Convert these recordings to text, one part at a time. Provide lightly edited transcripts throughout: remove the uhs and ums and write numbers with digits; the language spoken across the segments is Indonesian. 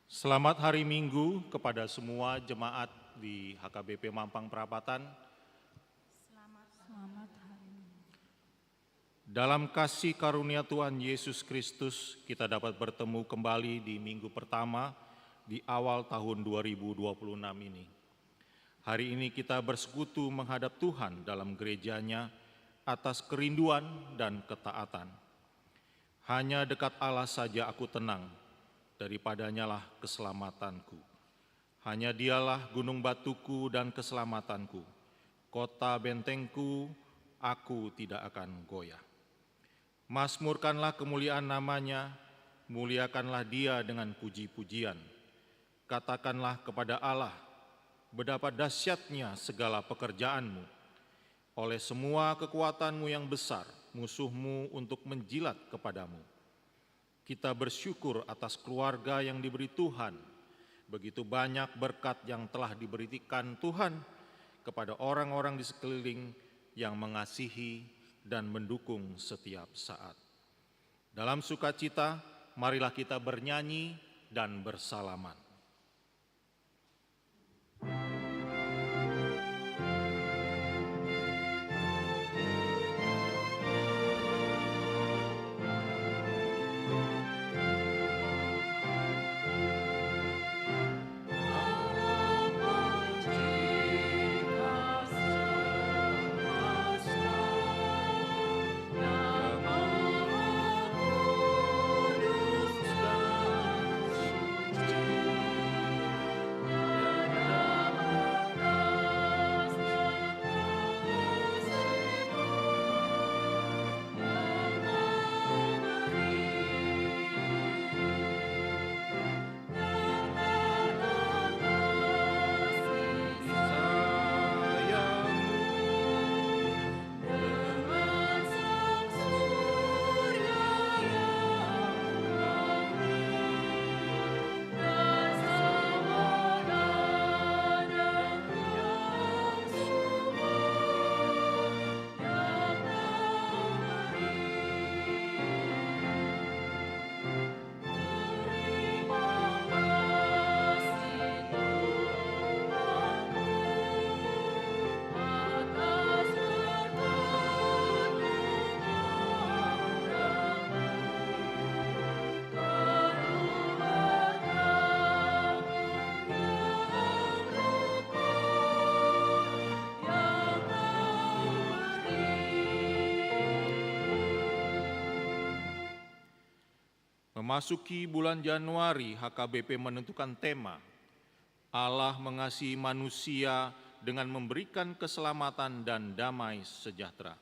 Selamat hari Minggu kepada semua jemaat di HKBP Mampang Perapatan. Selamat hari Minggu. Dalam kasih karunia Tuhan Yesus Kristus, kita dapat bertemu kembali di minggu pertama di awal tahun 2026 ini. Hari ini kita bersekutu menghadap Tuhan dalam gerejanya atas kerinduan dan ketaatan. Hanya dekat Allah saja aku tenang, daripadanya lah keselamatanku. Hanya dialah gunung batuku dan keselamatanku, kota bentengku, aku tidak akan goyah. Mazmurkanlah kemuliaan namanya, muliakanlah dia dengan puji-pujian. Katakanlah kepada Allah, betapa dahsyatnya segala pekerjaanmu. Oleh semua kekuatanmu yang besar, musuhmu untuk menjilat kepadamu. Kita bersyukur atas keluarga yang diberi Tuhan. Begitu banyak berkat yang telah diberikan Tuhan kepada orang-orang di sekeliling yang mengasihi dan mendukung setiap saat. Dalam sukacita, marilah kita bernyanyi dan bersalaman. Memasuki bulan Januari, HKBP menentukan tema Allah mengasihi manusia dengan memberikan keselamatan dan damai sejahtera.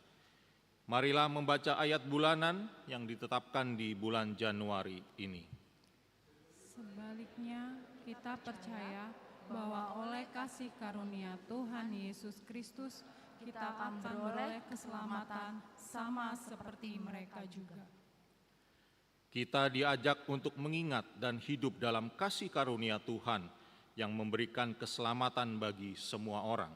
Marilah membaca ayat bulanan yang ditetapkan di bulan Januari ini. Sebaliknya, kita percaya bahwa oleh kasih karunia Tuhan Yesus Kristus, kita akan beroleh keselamatan sama seperti mereka juga. Kita diajak untuk mengingat dan hidup dalam kasih karunia Tuhan yang memberikan keselamatan bagi semua orang.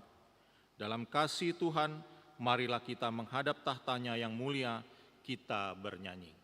Dalam kasih Tuhan, marilah kita menghadap tahtanya yang mulia, kita bernyanyi.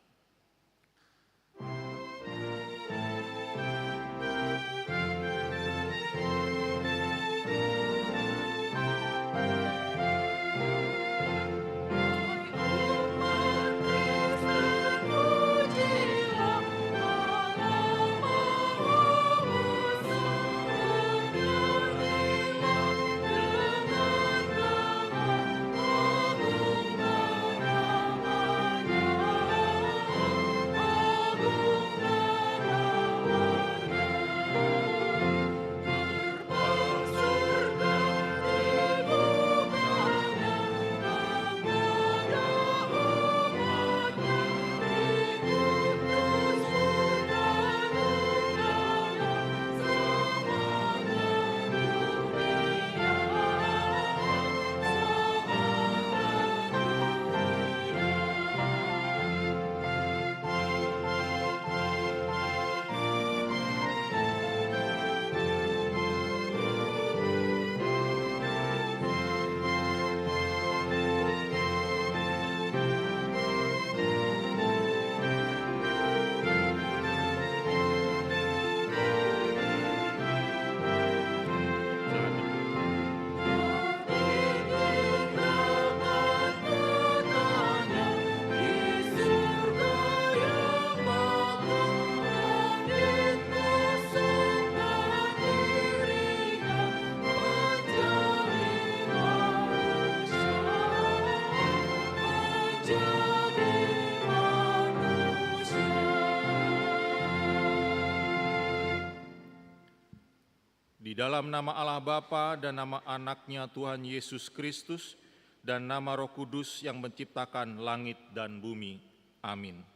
Di dalam nama Allah Bapa dan nama Anaknya Tuhan Yesus Kristus dan nama Roh Kudus yang menciptakan langit dan bumi. Amin.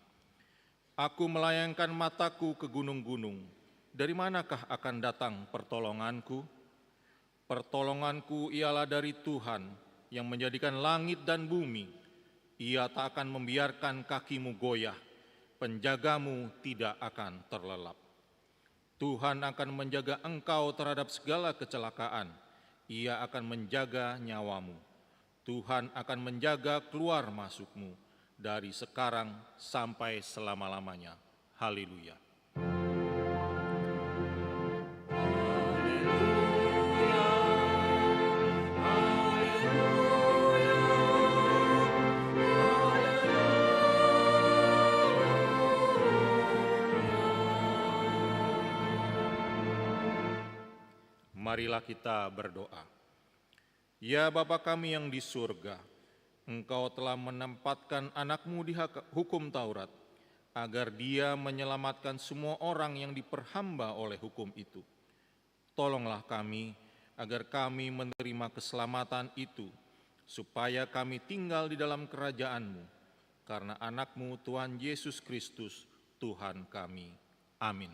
Aku melayangkan mataku ke gunung-gunung. Dari manakah akan datang pertolonganku? Pertolonganku ialah dari Tuhan yang menjadikan langit dan bumi. Ia tak akan membiarkan kakimu goyah, penjagamu tidak akan terlelap. Tuhan akan menjaga engkau terhadap segala kecelakaan. Ia akan menjaga nyawamu. Tuhan akan menjaga keluar masukmu dari sekarang sampai selama-lamanya. Haleluya. Marilah kita berdoa. Ya Bapa kami yang di surga, Engkau telah menempatkan anak-Mu di hukum Taurat, agar Dia menyelamatkan semua orang yang diperhamba oleh hukum itu. Tolonglah kami, agar kami menerima keselamatan itu, supaya kami tinggal di dalam kerajaan-Mu, karena anak-Mu Tuhan Yesus Kristus, Tuhan kami. Amin.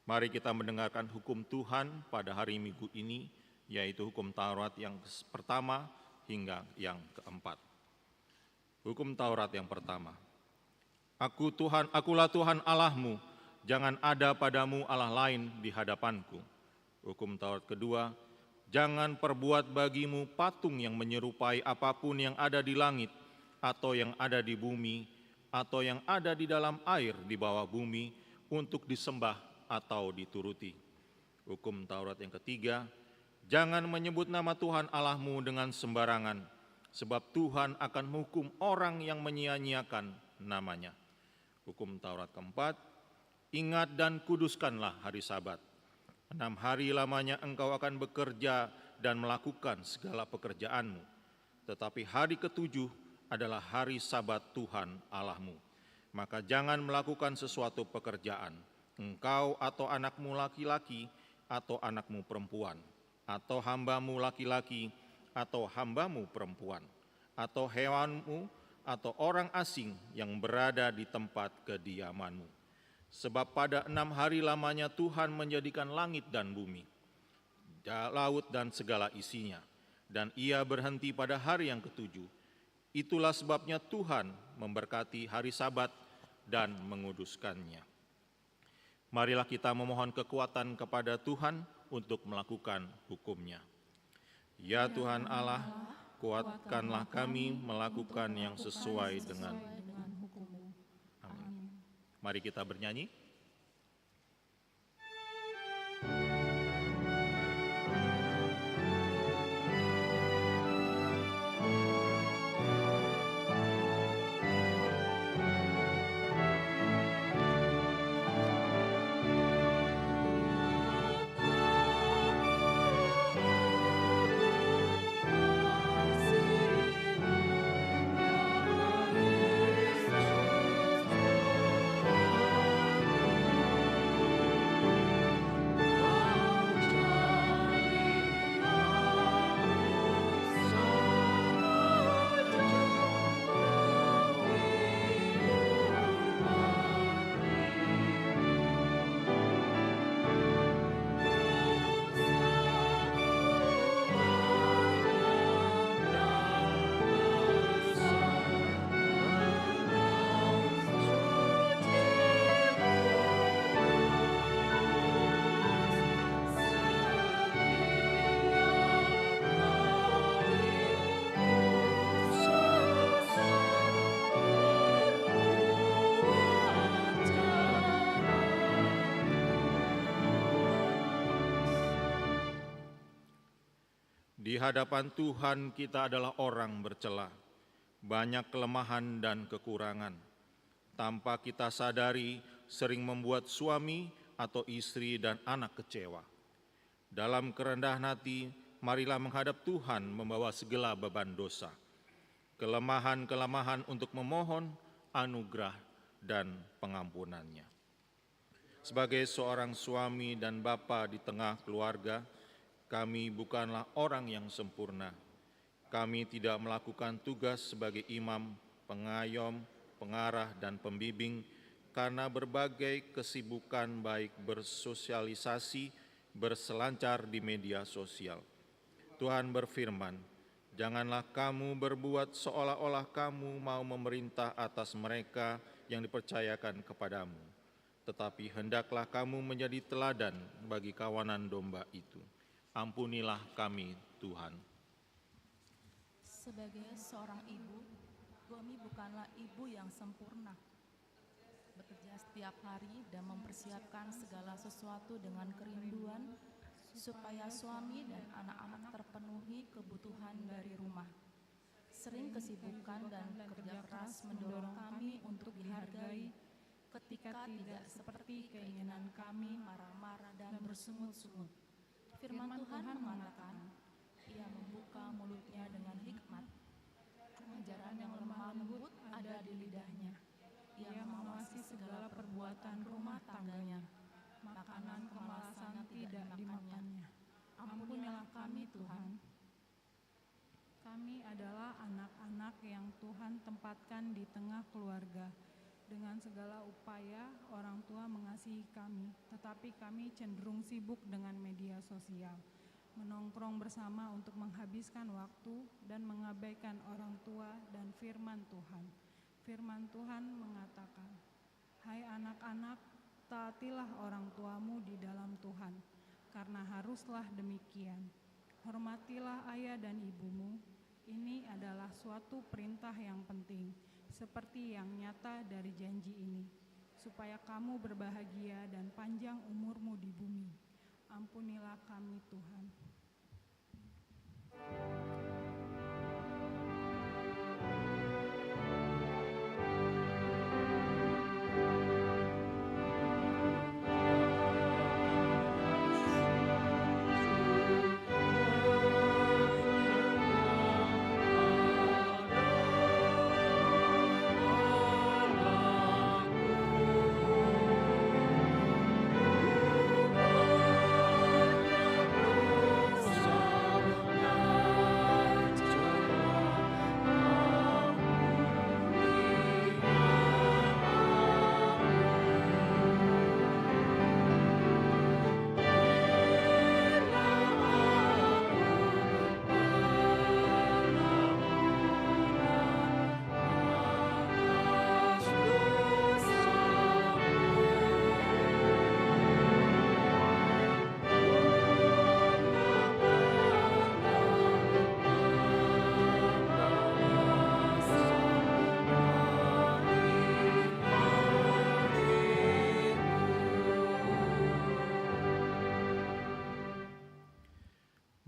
Mari kita mendengarkan hukum Tuhan pada hari Minggu ini, yaitu hukum Taurat yang pertama hingga yang keempat. Hukum Taurat yang pertama. Akulah Tuhan Allahmu, jangan ada padamu Allah lain di hadapanku. Hukum Taurat kedua, jangan perbuat bagimu patung yang menyerupai apapun yang ada di langit, atau yang ada di bumi, atau yang ada di dalam air di bawah bumi, untuk disembah atau dituruti. Hukum Taurat yang ketiga, jangan menyebut nama Tuhan Allahmu dengan sembarangan, sebab Tuhan akan menghukum orang yang menyia-nyiakan namanya. Hukum Taurat keempat, ingat dan kuduskanlah hari Sabat. 6 hari lamanya engkau akan bekerja dan melakukan segala pekerjaanmu. Tetapi hari ketujuh adalah hari Sabat Tuhan Allahmu. Maka jangan melakukan sesuatu pekerjaan, engkau atau anakmu laki-laki atau anakmu perempuan, atau hambamu laki-laki atau hambamu perempuan, atau hewanmu atau orang asing yang berada di tempat kediamanmu. Sebab pada 6 hari lamanya Tuhan menjadikan langit dan bumi, laut dan segala isinya, dan ia berhenti pada hari yang ketujuh. Itulah sebabnya Tuhan memberkati hari Sabat dan menguduskannya. Marilah kita memohon kekuatan kepada Tuhan untuk melakukan hukum-Nya. Ya Tuhan Allah, kuatkanlah kami melakukan yang sesuai dengan hukum-Mu. Amin. Mari kita bernyanyi. Di hadapan Tuhan kita adalah orang bercela, banyak kelemahan dan kekurangan. Tanpa kita sadari, sering membuat suami atau istri dan anak kecewa. Dalam kerendahan hati, marilah menghadap Tuhan membawa segala beban dosa, kelemahan-kelemahan untuk memohon anugerah dan pengampunannya. Sebagai seorang suami dan bapa di tengah keluarga, kami bukanlah orang yang sempurna. Kami tidak melakukan tugas sebagai imam, pengayom, pengarah, dan pembimbing karena berbagai kesibukan baik bersosialisasi, berselancar di media sosial. Tuhan berfirman, janganlah kamu berbuat seolah-olah kamu mau memerintah atas mereka yang dipercayakan kepadamu, tetapi hendaklah kamu menjadi teladan bagi kawanan domba itu. Ampunilah kami, Tuhan. Sebagai seorang ibu, Gomi bukanlah ibu yang sempurna. Bekerja setiap hari dan mempersiapkan segala sesuatu dengan kerinduan supaya suami dan anak-anak terpenuhi kebutuhan dari rumah. Sering kesibukan dan kerja keras mendorong kami untuk dihargai ketika tidak seperti keinginan kami marah-marah dan bersungut-sungut. Firman Tuhan mengatakan, Ia membuka mulutnya dengan hikmat, ajaran yang lemah lembut ada di lidahnya. Ia mengawasi segala perbuatan rumah tangganya, makanan kemalasan tidak dimakannya. Ampunilah kami Tuhan. Kami adalah anak-anak yang Tuhan tempatkan di tengah keluarga. Dengan segala upaya, orang tua mengasihi kami, tetapi kami cenderung sibuk dengan media sosial, menongkrong bersama untuk menghabiskan waktu dan mengabaikan orang tua dan firman Tuhan. Firman Tuhan mengatakan, "Hai anak-anak, taatilah orang tuamu di dalam Tuhan, karena haruslah demikian. Hormatilah ayah dan ibumu. Ini adalah suatu perintah yang penting, seperti yang nyata dari janji ini, supaya kamu berbahagia dan panjang umurmu di bumi. Ampunilah kami Tuhan."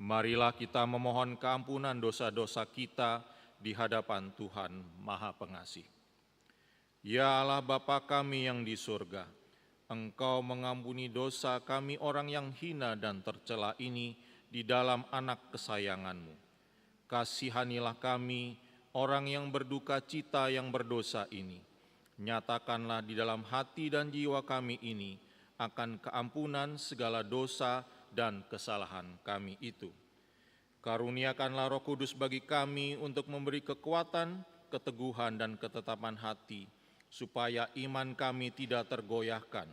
Marilah kita memohon keampunan dosa-dosa kita di hadapan Tuhan Maha Pengasih. Ya Allah Bapa kami yang di surga, Engkau mengampuni dosa kami orang yang hina dan tercela ini di dalam anak kesayangan-Mu. Kasihanilah kami, orang yang berduka cita yang berdosa ini. Nyatakanlah di dalam hati dan jiwa kami ini akan keampunan segala dosa dan kesalahan kami itu. Karuniakanlah Roh Kudus bagi kami untuk memberi kekuatan, keteguhan, dan ketetapan hati, supaya iman kami tidak tergoyahkan.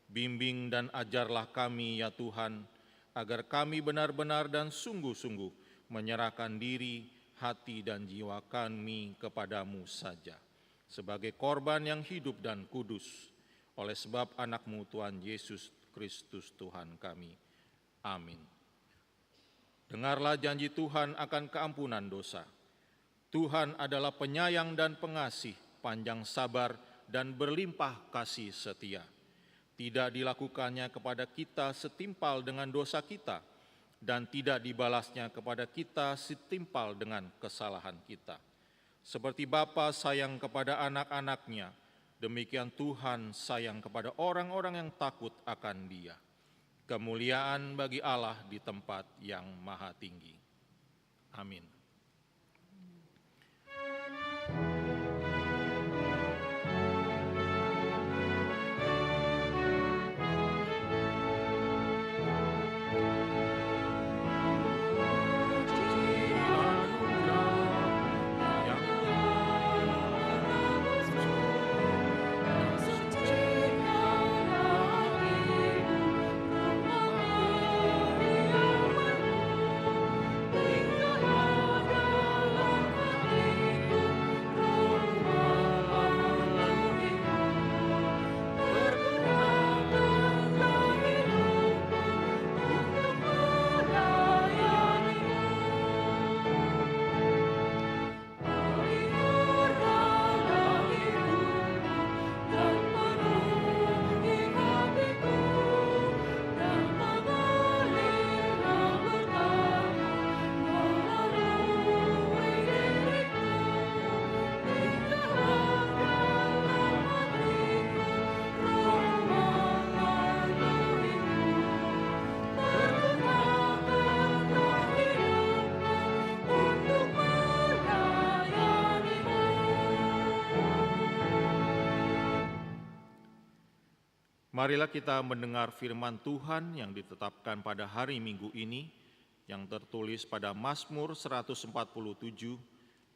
Bimbing dan ajarlah kami, ya Tuhan, agar kami benar-benar dan sungguh-sungguh menyerahkan diri, hati, dan jiwa kami kepadamu saja, sebagai korban yang hidup dan kudus, oleh sebab anak-Mu Tuhan Yesus Kristus Tuhan kami. Amin. Dengarlah janji Tuhan akan keampunan dosa. Tuhan adalah penyayang dan pengasih, panjang sabar dan berlimpah kasih setia. Tidak dilakukannya kepada kita setimpal dengan dosa kita, dan tidak dibalasnya kepada kita setimpal dengan kesalahan kita. Seperti Bapa sayang kepada anak-anaknya, demikian Tuhan sayang kepada orang-orang yang takut akan Dia. Kemuliaan bagi Allah di tempat yang maha tinggi. Amin. Marilah kita mendengar firman Tuhan yang ditetapkan pada hari Minggu ini, yang tertulis pada Mazmur 147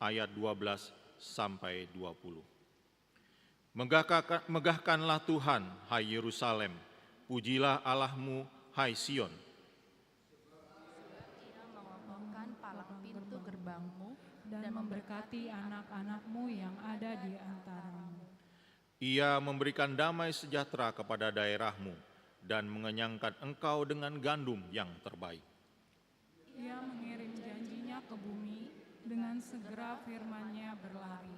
ayat 12 sampai 20. Megahkanlah Tuhan, hai Yerusalem, pujilah Allahmu, hai Sion. Ia mengokohkan palang pintu gerbangmu dan memberkati anak-anak-Mu yang ada di antaramu. Ia memberikan damai sejahtera kepada daerahmu dan mengenyangkan engkau dengan gandum yang terbaik. Ia mengirim janjinya ke bumi, dengan segera firman-Nya berlari.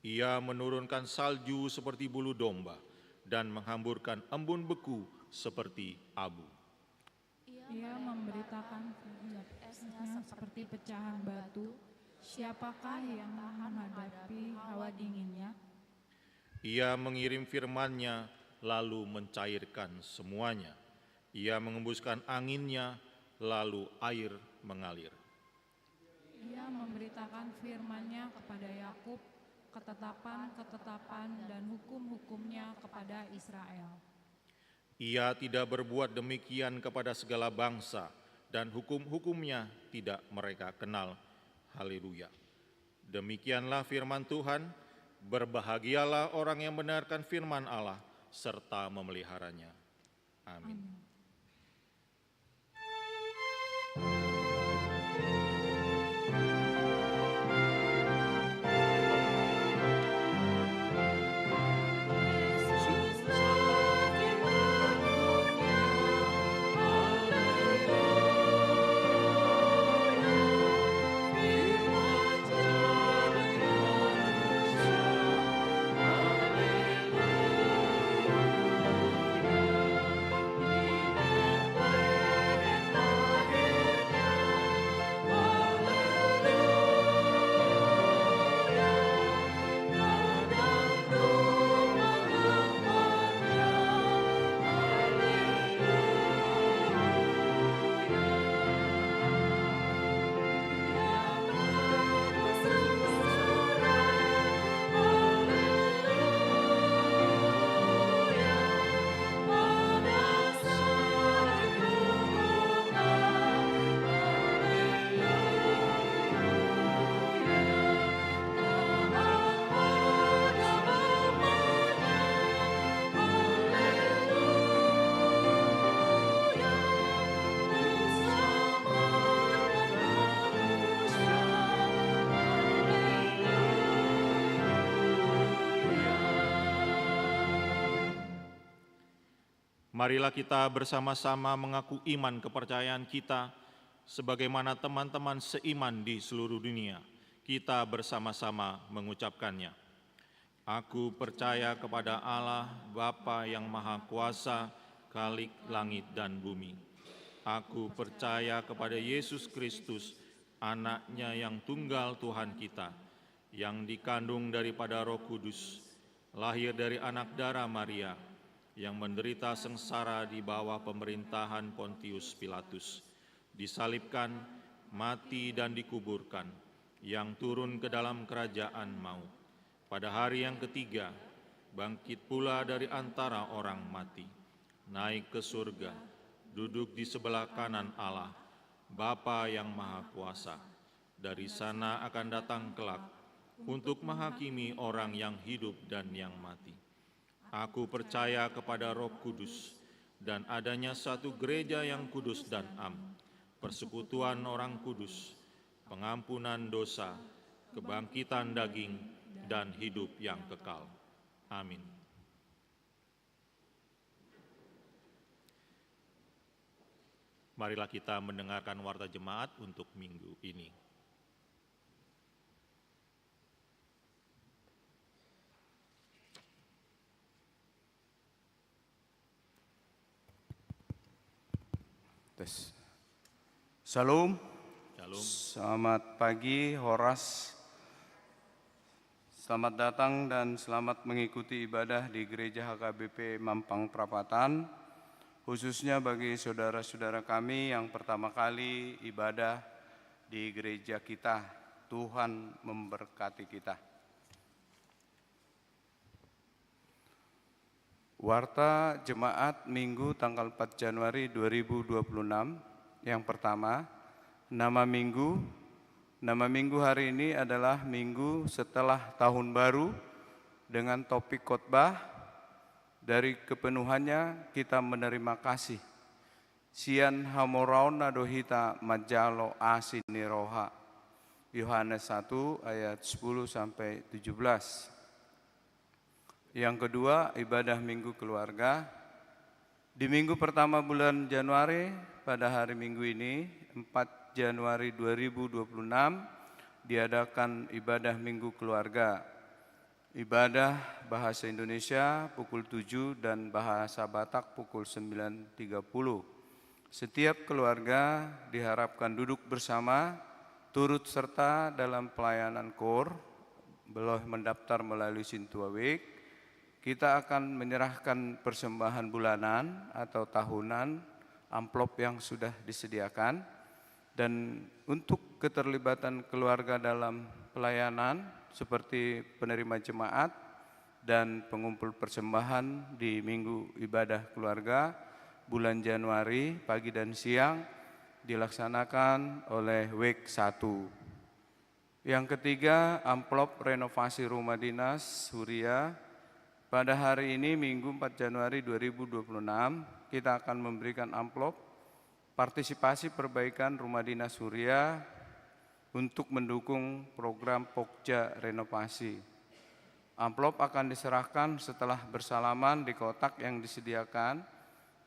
Ia menurunkan salju seperti bulu domba dan menghamburkan embun beku seperti abu. Ia memberitakan esnya seperti pecahan batu. Siapakah yang menghadapi hawa dinginnya? Ia mengirim firman-Nya lalu mencairkan semuanya. Ia mengembuskan anginnya lalu air mengalir. Ia memberitakan firman-Nya kepada Yakub, ketetapan-ketetapan dan hukum-hukumnya kepada Israel. Ia tidak berbuat demikian kepada segala bangsa, dan hukum-hukumnya tidak mereka kenal. Haleluya. Demikianlah firman Tuhan. Berbahagialah orang yang mendengarkan firman Allah serta memeliharanya. Amin. Marilah kita bersama-sama mengaku iman kepercayaan kita sebagaimana teman-teman seiman di seluruh dunia. Kita bersama-sama mengucapkannya. Aku percaya kepada Allah, Bapa yang Maha Kuasa, Khalik langit dan bumi. Aku percaya kepada Yesus Kristus, Anak-Nya yang tunggal Tuhan kita, yang dikandung daripada Roh Kudus, lahir dari anak darah Maria, yang menderita sengsara di bawah pemerintahan Pontius Pilatus, disalibkan, mati dan dikuburkan, yang turun ke dalam kerajaan maut. Pada hari yang ketiga, bangkit pula dari antara orang mati, naik ke surga, duduk di sebelah kanan Allah, Bapa yang Maha Kuasa. Dari sana akan datang kelak untuk menghakimi orang yang hidup dan yang mati. Aku percaya kepada Roh Kudus dan adanya satu gereja yang kudus dan am, persekutuan orang kudus, pengampunan dosa, kebangkitan daging, dan hidup yang kekal. Amin. Marilah kita mendengarkan warta jemaat untuk minggu ini. Shalom. Shalom. Selamat pagi, Horas. Selamat datang dan selamat mengikuti ibadah di Gereja HKBP Mampang Perapatan, khususnya bagi saudara-saudara kami yang pertama kali ibadah di gereja kita. Tuhan memberkati kita. Warta Jemaat Minggu tanggal 4 Januari 2026. Yang pertama, nama minggu. Nama minggu hari ini adalah minggu setelah tahun baru dengan topik khotbah dari kepenuhannya kita menerima kasih. Sian hamoraon nadohita majalo asini roha. Yohanes 1 ayat 10 sampai 17. Yang kedua, ibadah minggu keluarga. Di minggu pertama bulan Januari, pada hari minggu ini, 4 Januari 2026, diadakan ibadah minggu keluarga. Ibadah bahasa Indonesia pukul 7 dan bahasa Batak pukul 9.30. Setiap keluarga diharapkan duduk bersama, turut serta dalam pelayanan KOR, boleh mendaftar melalui Sintua Week. Kita akan menyerahkan persembahan bulanan atau tahunan, amplop yang sudah disediakan. Dan untuk keterlibatan keluarga dalam pelayanan seperti penerima jemaat dan pengumpul persembahan di minggu ibadah keluarga bulan Januari pagi dan siang dilaksanakan oleh Week 1. Yang ketiga, amplop renovasi rumah dinas Huria. Pada hari ini Minggu 4 Januari 2026 kita akan memberikan amplop partisipasi perbaikan rumah dinas Huria untuk mendukung program Pokja renovasi. Amplop akan diserahkan setelah bersalaman di kotak yang disediakan,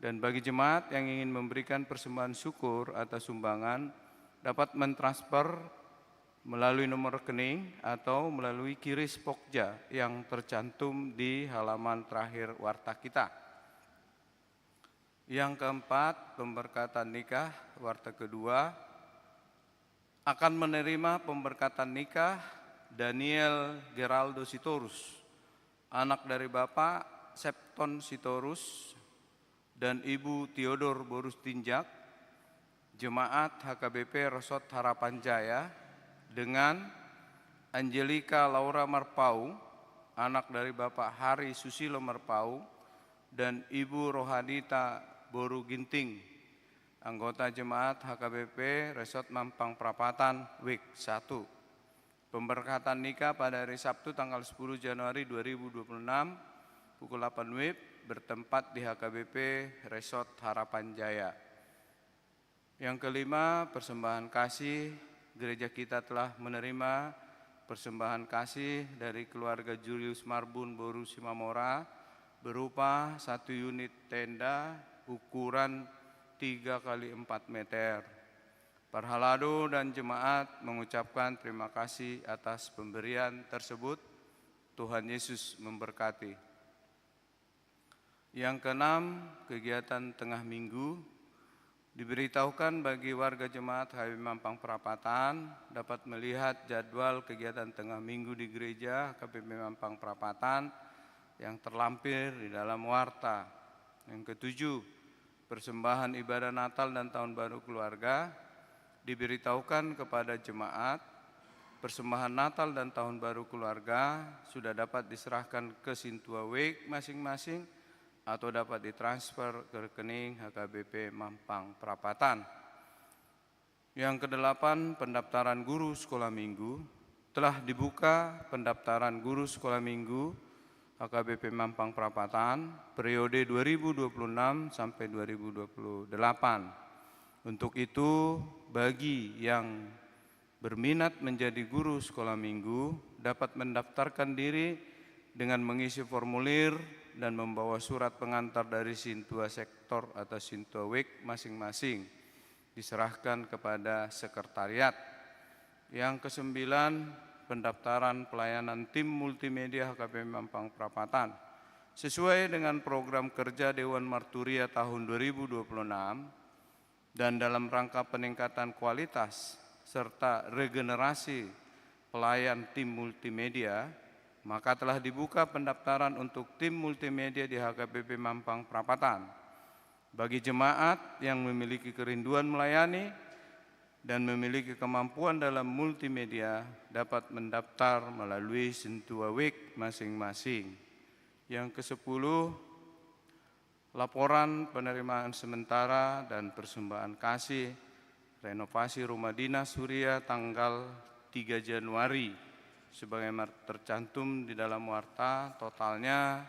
dan bagi jemaat yang ingin memberikan persembahan syukur atau sumbangan dapat mentransfer melalui nomor rekening atau melalui QRIS Pokja yang tercantum di halaman terakhir warta kita. Yang keempat, pemberkatan nikah. Warta kedua akan menerima pemberkatan nikah Daniel Geraldo Sitorus, anak dari Bapak Septon Sitorus dan Ibu Theodor Borus Tinjak, Jemaat HKBP Resort Harapan Jaya, dengan Angelika Laura Marpau, anak dari Bapak Hari Susilo Marpau, dan Ibu Rohadita Boru Ginting, anggota Jemaat HKBP Resort Mampang Perapatan, Week 1. Pemberkatan nikah pada hari Sabtu tanggal 10 Januari 2026, pukul 8 WIB, bertempat di HKBP Resort Harapan Jaya. Yang kelima, persembahan kasih. Gereja kita telah menerima persembahan kasih dari keluarga Julius Marbun Boru Simamora berupa 1 unit tenda ukuran 3 kali 4 meter. Parhalado dan jemaat mengucapkan terima kasih atas pemberian tersebut. Tuhan Yesus memberkati. Yang keenam, kegiatan tengah minggu. Diberitahukan bagi warga jemaat HKBP Mampang Perapatan dapat melihat jadwal kegiatan tengah minggu di gereja HKBP Mampang Perapatan yang terlampir di dalam warta. Yang ketujuh, persembahan ibadah Natal dan Tahun Baru Keluarga. Diberitahukan kepada jemaat, persembahan Natal dan Tahun Baru Keluarga sudah dapat diserahkan ke Sintua Wake masing-masing atau dapat ditransfer ke rekening HKBP Mampang Perapatan. Yang kedelapan, pendaftaran guru sekolah minggu. Telah dibuka pendaftaran guru sekolah minggu HKBP Mampang Perapatan periode 2026 sampai 2028. Untuk itu, bagi yang berminat menjadi guru sekolah minggu dapat mendaftarkan diri dengan mengisi formulir dan membawa surat pengantar dari Sintua Sektor atau Sintua Wake masing-masing, diserahkan kepada sekretariat. Yang kesembilan, pendaftaran pelayanan tim multimedia HKBP Mampang Perapatan. Sesuai dengan program kerja Dewan Marturia tahun 2026, dan dalam rangka peningkatan kualitas serta regenerasi pelayan tim multimedia, maka telah dibuka pendaftaran untuk tim multimedia di HKBP Mampang Perapatan. Bagi jemaat yang memiliki kerinduan melayani dan memiliki kemampuan dalam multimedia dapat mendaftar melalui Sintua Wake masing-masing. Yang ke-10, laporan penerimaan sementara dan persembahan kasih renovasi rumah dinas Surya tanggal 3 Januari sebagaimana tercantum di dalam warta, totalnya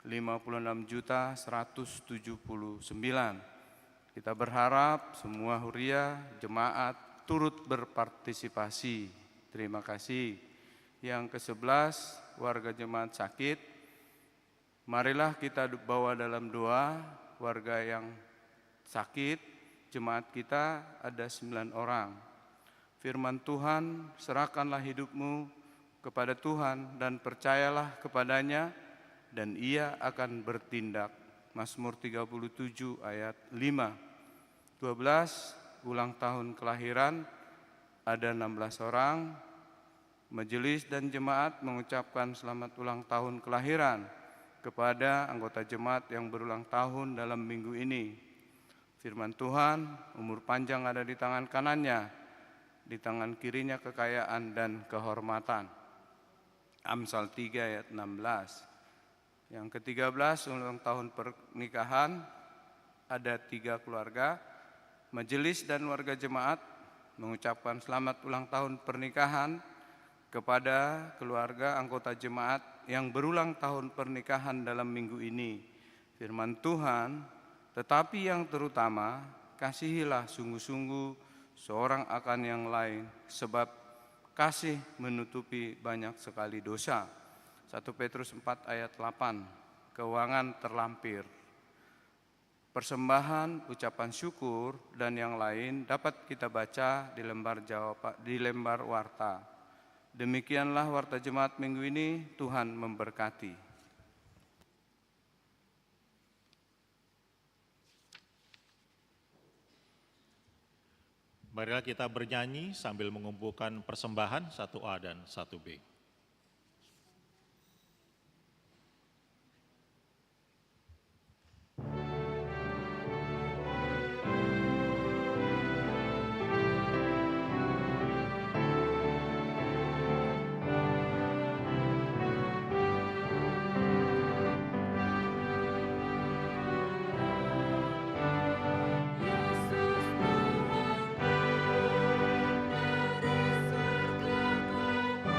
56.179. Kita berharap semua huria jemaat turut berpartisipasi. Terima kasih. Yang ke-11, warga jemaat sakit. Marilah kita bawa dalam doa warga yang sakit. Jemaat kita ada 9 orang. Firman Tuhan, serahkanlah hidupmu kepada Tuhan dan percayalah kepadanya dan Ia akan bertindak. Mazmur 37 ayat 5. 12, ulang tahun kelahiran ada 16 orang. Majelis dan jemaat mengucapkan selamat ulang tahun kelahiran kepada anggota jemaat yang berulang tahun dalam minggu ini. Firman Tuhan, umur panjang ada di tangan kanannya, di tangan kirinya kekayaan dan kehormatan. Amsal 3 ayat 16. Yang ke-13, ulang tahun pernikahan ada 3 keluarga. Majelis dan warga jemaat mengucapkan selamat ulang tahun pernikahan kepada keluarga anggota jemaat yang berulang tahun pernikahan dalam minggu ini. Firman Tuhan, tetapi yang terutama, kasihilah sungguh-sungguh seorang akan yang lain, sebab kasih menutupi banyak sekali dosa. 1 Petrus 4 ayat 8, keuangan terlampir. Persembahan, ucapan syukur, dan yang lain dapat kita baca di lembar warta. Demikianlah warta jemaat minggu ini, Tuhan memberkati. Marilah kita bernyanyi sambil mengumpulkan persembahan 1A dan 1B. Yesus Tuhan dari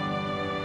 surga kau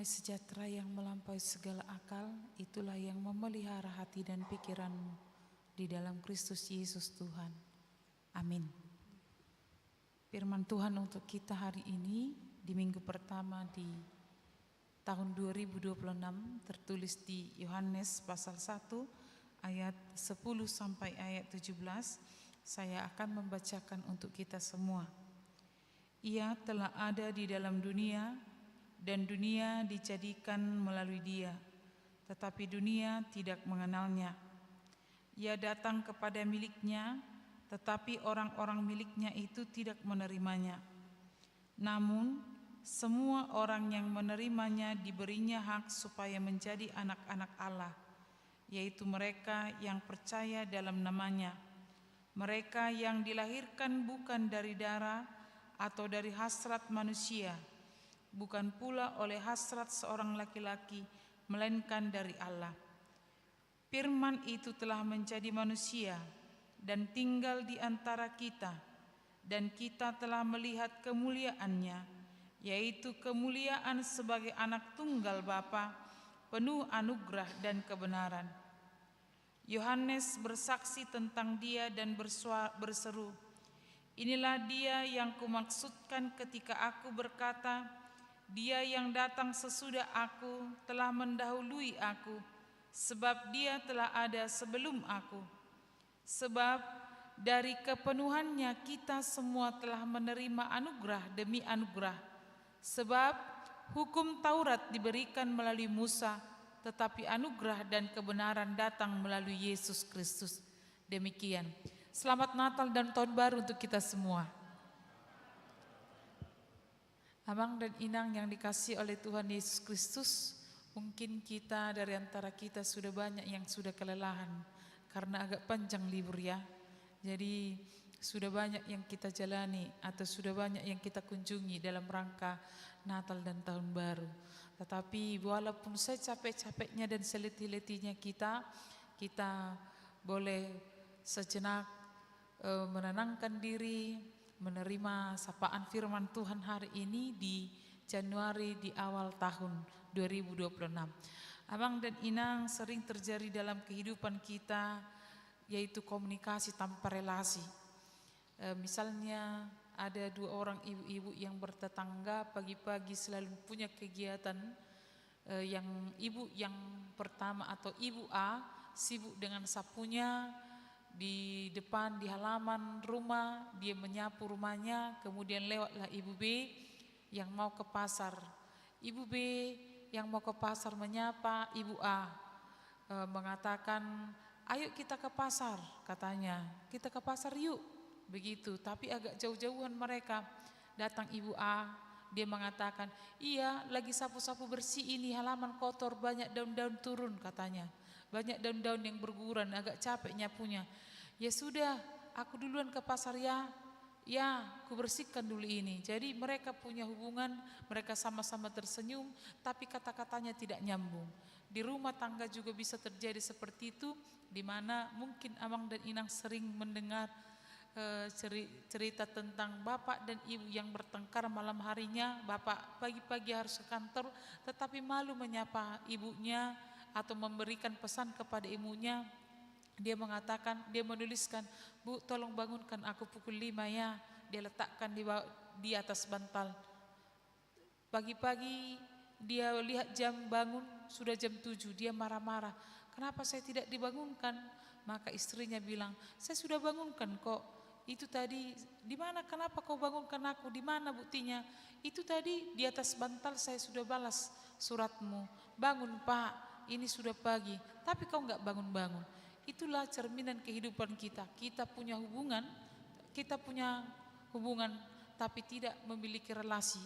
Damai sejahtera yang melampaui segala akal, itulah yang memelihara hati dan pikiranmu di dalam Kristus Yesus Tuhan. Amin. Firman Tuhan untuk kita hari ini di minggu pertama di tahun 2026 tertulis di Yohanes pasal 1 ayat 10 sampai ayat 17. Saya akan membacakan untuk kita semua. Ia telah ada di dalam dunia, dan dunia dijadikan melalui Dia, tetapi dunia tidak mengenalnya. Ia datang kepada miliknya, tetapi orang-orang miliknya itu tidak menerimanya. Namun, semua orang yang menerimanya diberinya hak supaya menjadi anak-anak Allah, yaitu mereka yang percaya dalam namanya. Mereka yang dilahirkan bukan dari darah atau dari hasrat manusia, bukan pula oleh hasrat seorang laki-laki, melainkan dari Allah. Firman itu telah menjadi manusia dan tinggal di antara kita, dan kita telah melihat kemuliaannya, yaitu kemuliaan sebagai anak tunggal Bapa, penuh anugerah dan kebenaran. Yohanes bersaksi tentang Dia dan berseru, "Inilah Dia yang kumaksudkan ketika aku berkata, Dia yang datang sesudah aku telah mendahului aku, sebab Dia telah ada sebelum aku. Sebab dari kepenuhannya kita semua telah menerima anugerah demi anugerah. Sebab hukum Taurat diberikan melalui Musa, tetapi anugerah dan kebenaran datang melalui Yesus Kristus." Demikian. Selamat Natal dan Tahun Baru untuk kita semua. Abang dan Inang yang dikasihi oleh Tuhan Yesus Kristus, mungkin kita dari antara kita sudah banyak yang sudah kelelahan karena agak panjang libur ya. Jadi sudah banyak yang kita jalani atau sudah banyak yang kita kunjungi dalam rangka Natal dan Tahun Baru. Tetapi walaupun secapek-capeknya dan seletih-letihnya kita boleh sejenak menenangkan diri, menerima sapaan firman Tuhan hari ini di Januari di awal tahun 2026. Abang dan Inang sering terjadi dalam kehidupan kita, yaitu komunikasi tanpa relasi. Misalnya ada dua orang ibu-ibu yang bertetangga, pagi-pagi selalu punya kegiatan. Yang ibu yang pertama atau ibu A sibuk dengan sapunya di depan, di halaman rumah, dia menyapu rumahnya, kemudian lewatlah ibu B yang mau ke pasar. Ibu B yang mau ke pasar menyapa ibu A, mengatakan, "Ayo kita ke pasar," katanya. "Kita ke pasar yuk." Begitu, tapi agak jauh-jauhan mereka. Datang ibu A, dia mengatakan, "Iya, lagi sapu-sapu bersih ini, halaman kotor, banyak daun-daun turun," katanya. Banyak daun-daun yang berguguran, agak capek nyapunya. "Ya sudah, aku duluan ke pasar ya. Ya, aku bersihkan dulu ini." Jadi mereka punya hubungan, mereka sama-sama tersenyum, tapi kata-katanya tidak nyambung. Di rumah tangga juga bisa terjadi seperti itu, di mana mungkin Abang dan Inang sering mendengar cerita tentang bapak dan ibu yang bertengkar malam harinya. Bapak pagi-pagi harus ke kantor, tetapi malu menyapa ibunya atau memberikan pesan kepada ibunya. Dia mengatakan, dia menuliskan, "Bu, tolong bangunkan aku pukul 5 ya." Dia letakkan di atas bantal. Pagi-pagi dia lihat jam bangun, sudah jam 7, dia marah-marah. "Kenapa saya tidak dibangunkan?" Maka istrinya bilang, "Saya sudah bangunkan kok. Itu tadi, di mana, kenapa kau bangunkan aku? Di mana buktinya?" "Itu tadi di atas bantal saya sudah balas suratmu. Bangun Pak, ini sudah pagi." Tapi kau enggak bangun-bangun. Itulah cerminan kehidupan kita. Kita punya hubungan tapi tidak memiliki relasi.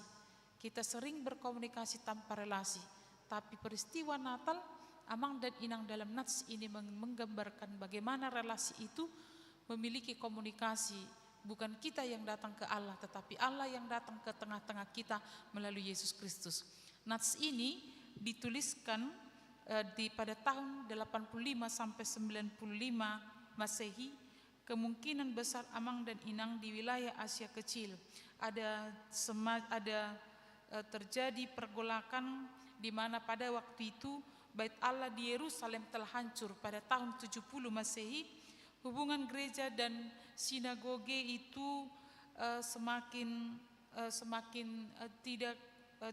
Kita sering berkomunikasi tanpa relasi. Tapi peristiwa Natal, Amang dan Inang dalam nats ini menggambarkan bagaimana relasi itu memiliki komunikasi. Bukan kita yang datang ke Allah, tetapi Allah yang datang ke tengah-tengah kita melalui Yesus Kristus. Nats ini dituliskan pada tahun 85 sampai 95 Masehi. Kemungkinan besar Amang dan Inang di wilayah Asia Kecil ada terjadi pergolakan di mana pada waktu itu Bait Allah di Yerusalem telah hancur pada tahun 70 Masehi. Hubungan gereja dan sinagoge itu semakin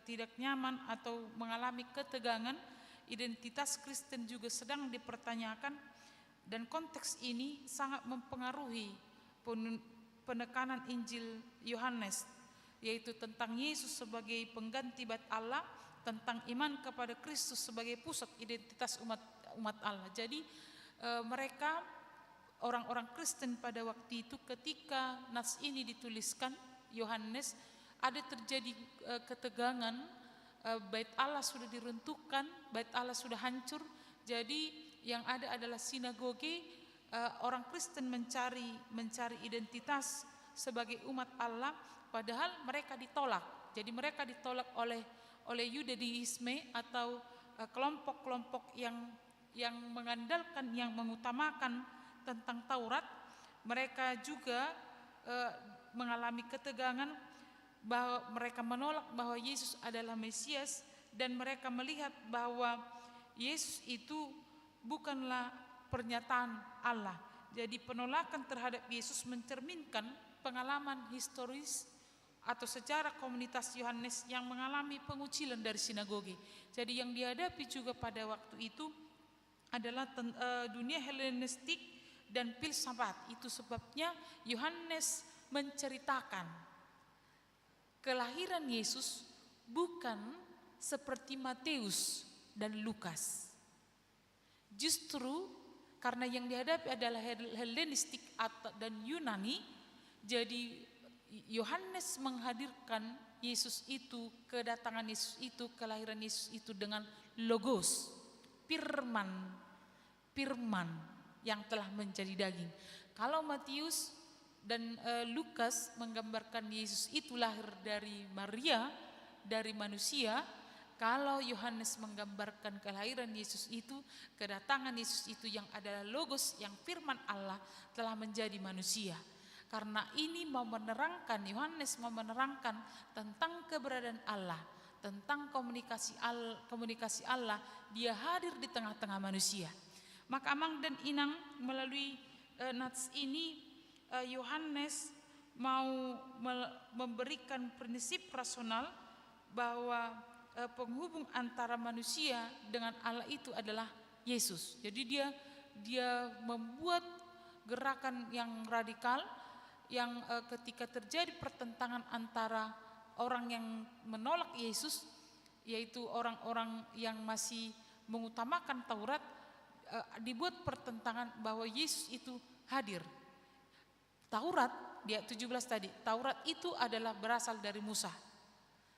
tidak nyaman atau mengalami ketegangan. Identitas Kristen juga sedang dipertanyakan, dan konteks ini sangat mempengaruhi penekanan Injil Yohanes, yaitu tentang Yesus sebagai pengganti Bait Allah, tentang iman kepada Kristus sebagai pusat identitas umat Allah. Jadi mereka orang-orang Kristen pada waktu itu ketika nas ini dituliskan Yohanes, ada terjadi ketegangan. Bait Allah sudah diruntuhkan, Bait Allah sudah hancur. Jadi yang ada adalah sinagoge. Orang Kristen mencari identitas sebagai umat Allah, padahal mereka ditolak. Jadi mereka ditolak oleh Yudaisme atau kelompok-kelompok yang mengandalkan, yang mengutamakan tentang Taurat. Mereka juga mengalami ketegangan, bahwa mereka menolak bahwa Yesus adalah Mesias, dan mereka melihat bahwa Yesus itu bukanlah pernyataan Allah. Jadi penolakan terhadap Yesus mencerminkan pengalaman historis atau sejarah komunitas Yohanes yang mengalami pengucilan dari sinagoge. Jadi yang dihadapi juga pada waktu itu adalah dunia Helenistik dan filsafat. Itu sebabnya Yohanes menceritakan kelahiran Yesus bukan seperti Matius dan Lukas. Justru karena yang dihadapi adalah Helenistik dan Yunani, jadi Yohanes menghadirkan Yesus itu, kedatangan Yesus itu, kelahiran Yesus itu dengan logos, firman yang telah menjadi daging. Kalau Matius dan Lukas menggambarkan Yesus itu lahir dari Maria, dari manusia. Kalau Yohanes menggambarkan kelahiran Yesus itu, kedatangan Yesus itu yang adalah logos, yang firman Allah telah menjadi manusia. Karena ini mau menerangkan, Yohanes mau menerangkan tentang keberadaan Allah, tentang komunikasi Allah, dia hadir di tengah-tengah manusia. Maka Amang dan Inang melalui nats ini, Yohanes mau memberikan prinsip rasional bahwa penghubung antara manusia dengan Allah itu adalah Yesus. Jadi dia membuat gerakan yang radikal, yang ketika terjadi pertentangan antara orang yang menolak Yesus, yaitu orang-orang yang masih mengutamakan Taurat, dibuat pertentangan bahwa Yesus itu hadir. Taurat, di ayat 17 tadi, Taurat itu adalah berasal dari Musa,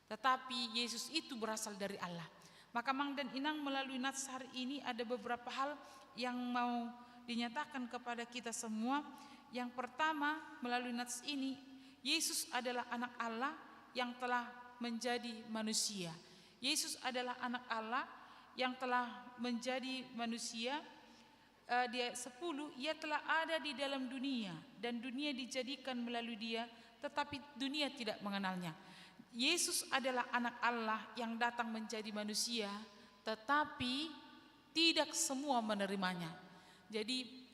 tetapi Yesus itu berasal dari Allah. Maka Mang dan Inang melalui nats hari ini ada beberapa hal yang mau dinyatakan kepada kita semua. Yang pertama, melalui nats ini, Yesus adalah anak Allah yang telah menjadi manusia. Yesus adalah anak Allah yang telah menjadi manusia. Di ayat 10, ia telah ada di dalam dunia dan dunia dijadikan melalui dia, tetapi dunia tidak mengenalnya. Yesus adalah anak Allah yang datang menjadi manusia, tetapi tidak semua menerimanya. Jadi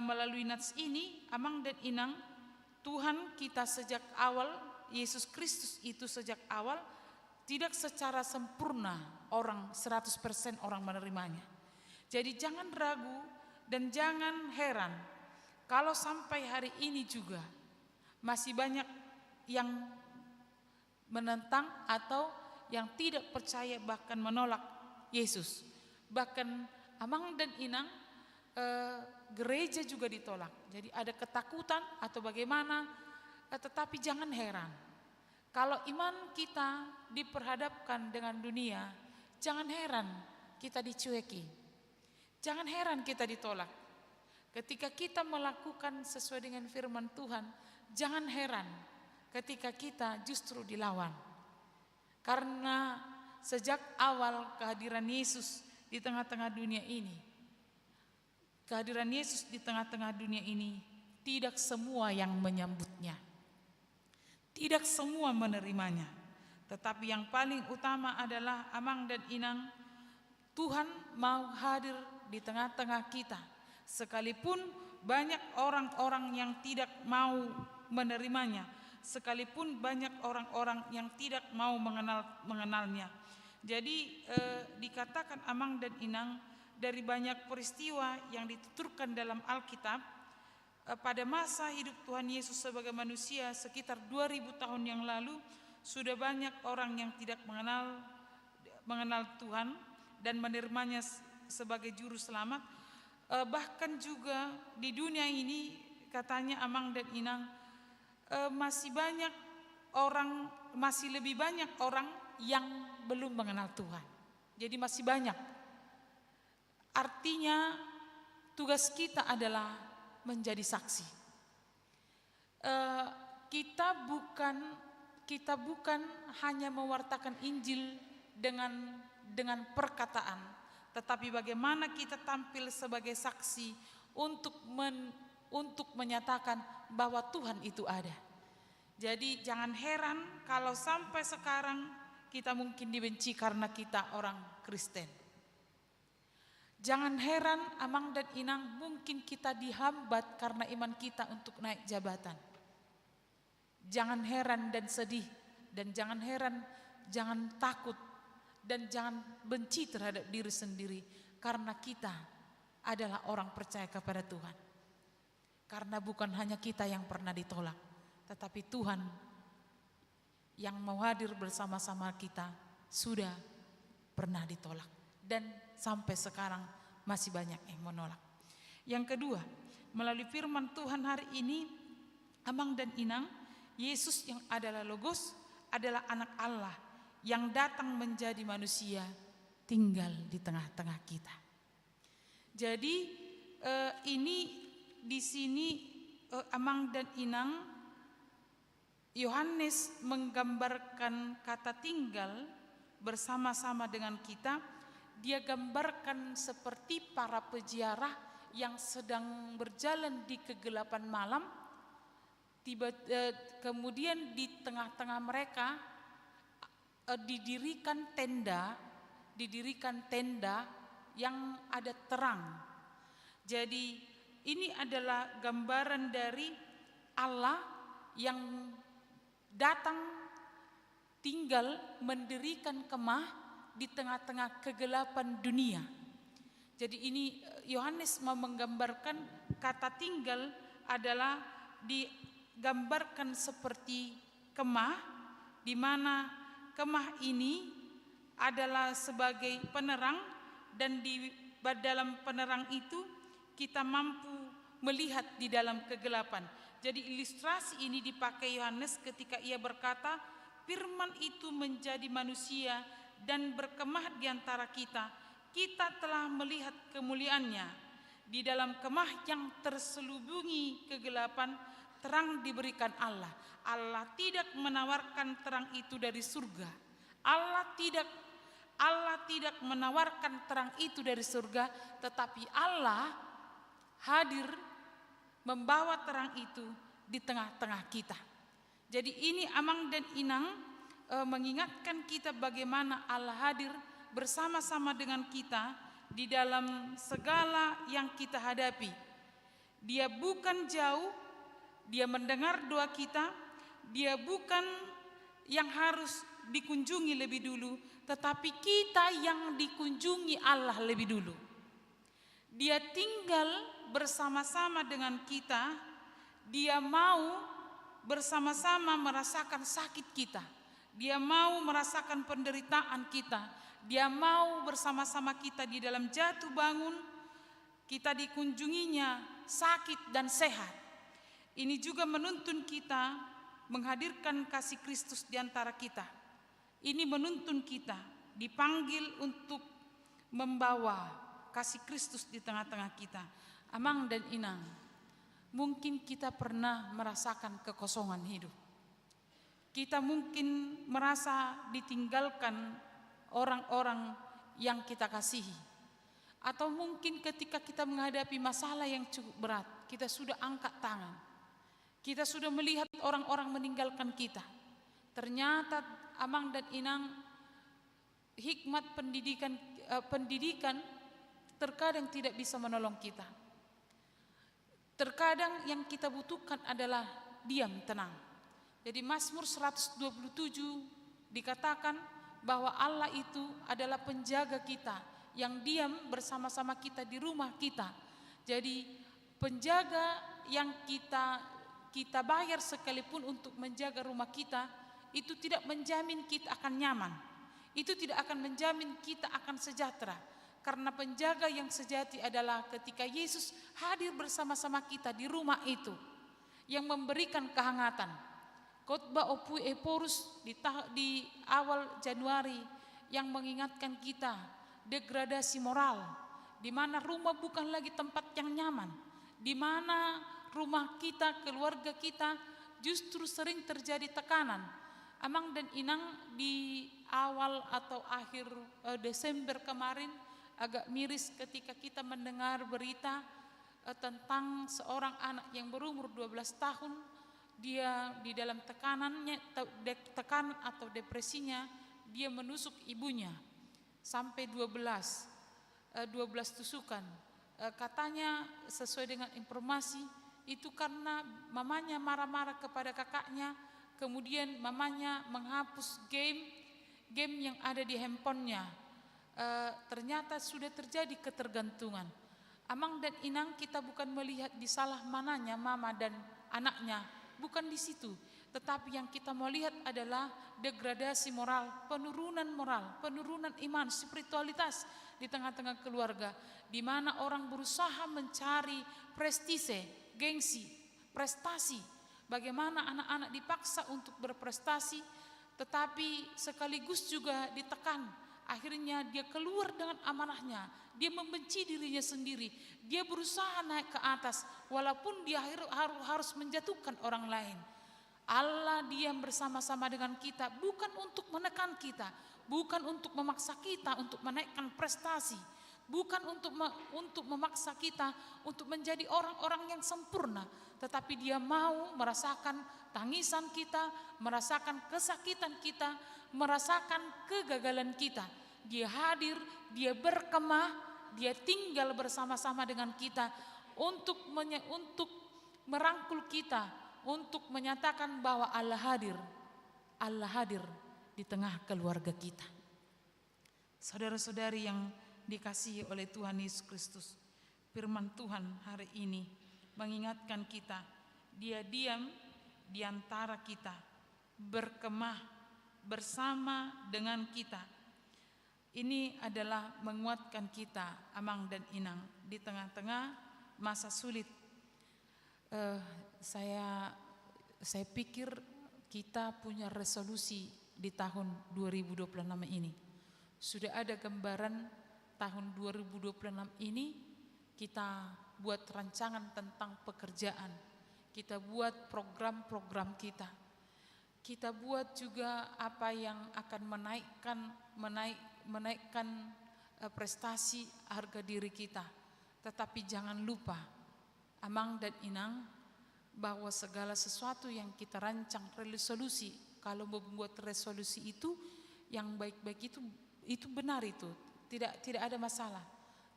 melalui nats ini, Amang dan Inang, Tuhan kita sejak awal, Yesus Kristus itu sejak awal tidak secara sempurna orang 100% orang menerimanya. Jadi jangan ragu dan jangan heran kalau sampai hari ini juga masih banyak yang menentang atau yang tidak percaya, bahkan menolak Yesus. Bahkan Amang dan Inang, gereja juga ditolak. Jadi ada ketakutan atau bagaimana, tetapi jangan heran kalau iman kita diperhadapkan dengan dunia. Jangan heran kita dicueki. Jangan heran kita ditolak. Ketika kita melakukan sesuai dengan firman Tuhan, jangan heran ketika kita justru dilawan. Karena sejak awal kehadiran Yesus di tengah-tengah dunia ini, tidak semua yang menyambutnya, tidak semua menerimanya. Tetapi yang paling utama adalah Amang dan Inang, Tuhan mau hadir di tengah-tengah kita. Sekalipun banyak orang-orang yang tidak mau menerimanya, sekalipun banyak orang-orang yang tidak mau mengenalnya. Jadi dikatakan Amang dan Inang, dari banyak peristiwa yang dituturkan dalam Alkitab, pada masa hidup Tuhan Yesus sebagai manusia sekitar 2000 tahun yang lalu, sudah banyak orang yang tidak mengenal Tuhan dan menerimanya sebagai juru selamat. Bahkan juga di dunia ini, katanya Amang dan Inang, masih lebih banyak orang yang belum mengenal Tuhan. Jadi masih banyak. Artinya tugas kita adalah menjadi saksi. Kita bukan hanya mewartakan Injil dengan perkataan, tetapi bagaimana kita tampil sebagai saksi untuk menyatakan bahwa Tuhan itu ada. Jadi jangan heran kalau sampai sekarang kita mungkin dibenci karena kita orang Kristen. Jangan heran Amang dan Inang, mungkin kita dihambat karena iman kita untuk naik jabatan. Jangan heran dan sedih, dan jangan takut, dan jangan benci terhadap diri sendiri, karena kita adalah orang percaya kepada Tuhan. Karena bukan hanya kita yang pernah ditolak, tetapi Tuhan yang mau hadir bersama-sama kita sudah pernah ditolak, dan sampai sekarang masih banyak yang menolak. Yang kedua, melalui firman Tuhan hari ini, Amang dan Inang, Yesus yang adalah Logos adalah anak Allah yang datang menjadi manusia, tinggal di tengah-tengah kita. Jadi ini di sini Amang dan Inang, Yohanes menggambarkan kata tinggal bersama-sama dengan kita. Dia gambarkan seperti para peziarah yang sedang berjalan di kegelapan malam. Kemudian di tengah-tengah mereka didirikan tenda yang ada terang. Jadi ini adalah gambaran dari Allah yang datang tinggal mendirikan kemah di tengah-tengah kegelapan dunia. Jadi ini Yohanes mau menggambarkan kata tinggal adalah digambarkan seperti kemah, di mana kemah ini adalah sebagai penerang, dan di dalam penerang itu kita mampu melihat di dalam kegelapan. Jadi ilustrasi ini dipakai Yohanes ketika ia berkata, firman itu menjadi manusia dan berkemah di antara kita. Kita telah melihat kemuliaannya. Di dalam kemah yang terselubungi kegelapan, terang diberikan Allah. Allah tidak menawarkan terang itu dari surga. Allah tidak menawarkan terang itu dari surga, tetapi Allah hadir membawa terang itu di tengah-tengah kita. Jadi ini Amang dan Inang mengingatkan kita bagaimana Allah hadir bersama-sama dengan kita di dalam segala yang kita hadapi. Dia bukan jauh, dia mendengar doa kita, dia bukan yang harus dikunjungi lebih dulu, tetapi kita yang dikunjungi Allah lebih dulu. Dia tinggal bersama-sama dengan kita, dia mau bersama-sama merasakan sakit kita. Dia mau merasakan penderitaan kita. Dia mau bersama-sama kita di dalam jatuh bangun. Kita dikunjunginya sakit dan sehat. Ini juga menuntun kita menghadirkan kasih Kristus di antara kita. Ini menuntun kita dipanggil untuk membawa kasih Kristus di tengah-tengah kita. Amang dan Inang, mungkin kita pernah merasakan kekosongan hidup. Kita mungkin merasa ditinggalkan orang-orang yang kita kasihi. Atau mungkin ketika kita menghadapi masalah yang cukup berat, kita sudah angkat tangan. Kita sudah melihat orang-orang meninggalkan kita. Ternyata Amang dan Inang, hikmat pendidikan terkadang tidak bisa menolong kita. Terkadang yang kita butuhkan adalah diam tenang. Jadi Mazmur 127 dikatakan bahwa Allah itu adalah penjaga kita yang diam bersama-sama kita di rumah kita. Jadi penjaga yang kita bayar sekalipun untuk menjaga rumah kita, itu tidak menjamin kita akan nyaman. Itu tidak akan menjamin kita akan sejahtera. Karena penjaga yang sejati adalah ketika Yesus hadir bersama-sama kita di rumah itu, yang memberikan kehangatan. Khotbah Opui Eporus di awal Januari yang mengingatkan kita degradasi moral, di mana rumah bukan lagi tempat yang nyaman, di mana rumah kita, keluarga kita justru sering terjadi tekanan. Amang dan Inang di awal atau akhir Desember kemarin agak miris ketika kita mendengar berita tentang seorang anak yang berumur 12 tahun. Dia di dalam tekanan atau depresinya, dia menusuk ibunya sampai 12 tusukan. Katanya sesuai dengan informasi itu karena mamanya marah-marah kepada kakaknya, kemudian mamanya menghapus game yang ada di handphonenya. Ternyata sudah terjadi ketergantungan. Amang dan Inang, kita bukan melihat di salah mananya mama dan anaknya, bukan di situ. Tetapi yang kita mau lihat adalah degradasi moral, penurunan iman, spiritualitas di tengah-tengah keluarga, di mana orang berusaha mencari prestise, gengsi, prestasi. Bagaimana anak-anak dipaksa untuk berprestasi, tetapi sekaligus juga ditekan. Akhirnya dia keluar dengan amanahnya, dia membenci dirinya sendiri, dia berusaha naik ke atas walaupun dia harus menjatuhkan orang lain. Allah diam bersama-sama dengan kita bukan untuk menekan kita, bukan untuk memaksa kita untuk menaikkan prestasi, bukan untuk memaksa kita untuk menjadi orang-orang yang sempurna, tetapi dia mau merasakan tangisan kita, merasakan kesakitan kita, merasakan kegagalan kita. Dia hadir, dia berkemah, dia tinggal bersama-sama dengan kita untuk merangkul kita, untuk menyatakan bahwa Allah hadir di tengah keluarga kita. Saudara-saudari yang dikasihi oleh Tuhan Yesus Kristus, firman Tuhan hari ini mengingatkan kita, dia diam di antara kita, berkemah bersama dengan kita. Ini adalah menguatkan kita, Amang dan Inang, di tengah-tengah masa sulit. Saya pikir kita punya resolusi di tahun 2026 ini. Sudah ada gambaran tahun 2026 ini, kita buat rancangan tentang pekerjaan, kita buat program-program kita. Kita buat juga apa yang akan menaikkan prestasi harga diri kita. Tetapi jangan lupa, Amang dan Inang, bahwa segala sesuatu yang kita rancang resolusi, kalau membuat resolusi itu yang baik-baik itu benar, itu tidak ada masalah.